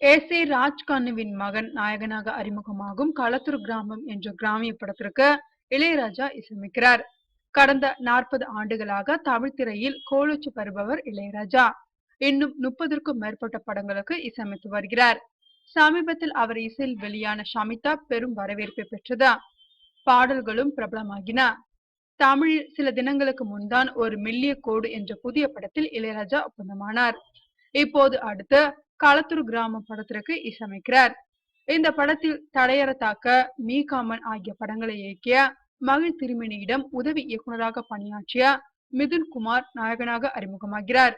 ஏ ராஜ்கண்ணுவின் மகன் நாயகனாக அறிமுகமாகும் களத்தூர் கிராமம் என்ற கிராமிய படத்திற்கு இளையராஜா இசையமைக்கிறார். கடந்த 40 ஆண்டுகளாக தமிழ் திரையில் கோலோச்சி வருபவர் இளையராஜா. இன்னும் 30க்கும் மேற்பட்ட படங்களுக்கு இசையமைத்து வருகிறார். சமீபத்தில் அவர் இசையில் வெளியான ஷமிதா பெரும் வரவேற்பை பெற்றது. பாடல்களும் பிரபலமாகின. தமிழில் சில தினங்களுக்கு முன்தான் ஒரு மெல்லிய கோடு என்ற புதிய படத்தில் இளையராஜா ஒப்பந்தமானார். இப்போது அடுத்து களத்தூர் கிராமம் படத்திற்கு இசையமைக்கிறார். இந்த படத்தில் தடையற தாக்க, மீகாமன் ஆகிய படங்களை இயக்கிய மகிழ் திருமேனியிடம் உதவி இயக்குனராக பணியாற்றிய மிதுன் குமார் நாயகனாக அறிமுகமாகிறார்.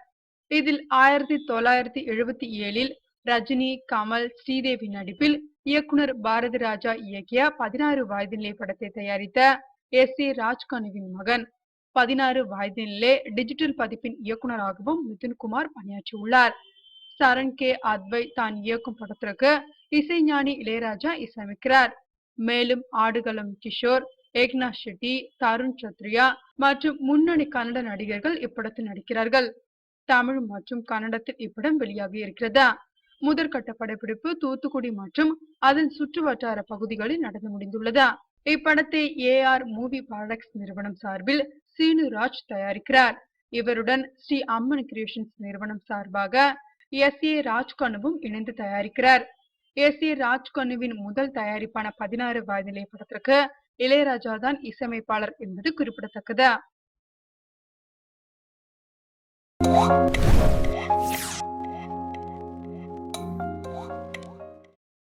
இதில் 1977இல் ரஜினி, கமல், ஸ்ரீதேவி நடிப்பில் இயக்குனர் பாரதி ராஜா இயக்கிய 16 வயதினிலே படத்தை தயாரித்த ஏ ராஜ்கண்ணுவின் மகன் 16 வயதினிலே டிஜிட்டல் பதிப்பின் இயக்குனராகவும் மிதுன்குமார் பணியாற்றியுள்ளார். சரண் கே அத்வை தான் இயக்கும் படத்திற்கு இசைஞானி இளையராஜா இசையமைக்கிறார். மேலும் ஆடுகளம் கிஷோர், ஏக்நாத் ஷெட்டி, தருண் சத்ரியா மற்றும் முன்னணி கன்னட நடிகர்கள் இப்படத்தில் நடிக்கிறார்கள். தமிழ் மற்றும் கன்னடத்தில் இப்படம் வெளியாகி இருக்கிறது. முதற்கட்ட படப்பிடிப்பு தூத்துக்குடி மற்றும் அதன் சுற்று வட்டார பகுதிகளில் நடந்து முடிந்துள்ளது. இப்படத்தை ஏஆர் மூவி ப்ராடக்ட்ஸ் நிறுவனம் சார்பில் சீனுராஜ் தயாரிக்கிறார். இவருடன் ஸ்ரீ அம்மன் கிரியேஷன்ஸ் நிறுவனம் சார்பாக ஏ ராஜ்கண்ணுவும் இணைந்து தயாரிக்கிறார். ஏ ராஜ்கண்ணுவின் முதல் தயாரிப்பான 16 வயதிலே படத்திற்கு இளையராஜா தான் இசையமைப்பாளர் என்பது குறிப்பிடத்தக்கது.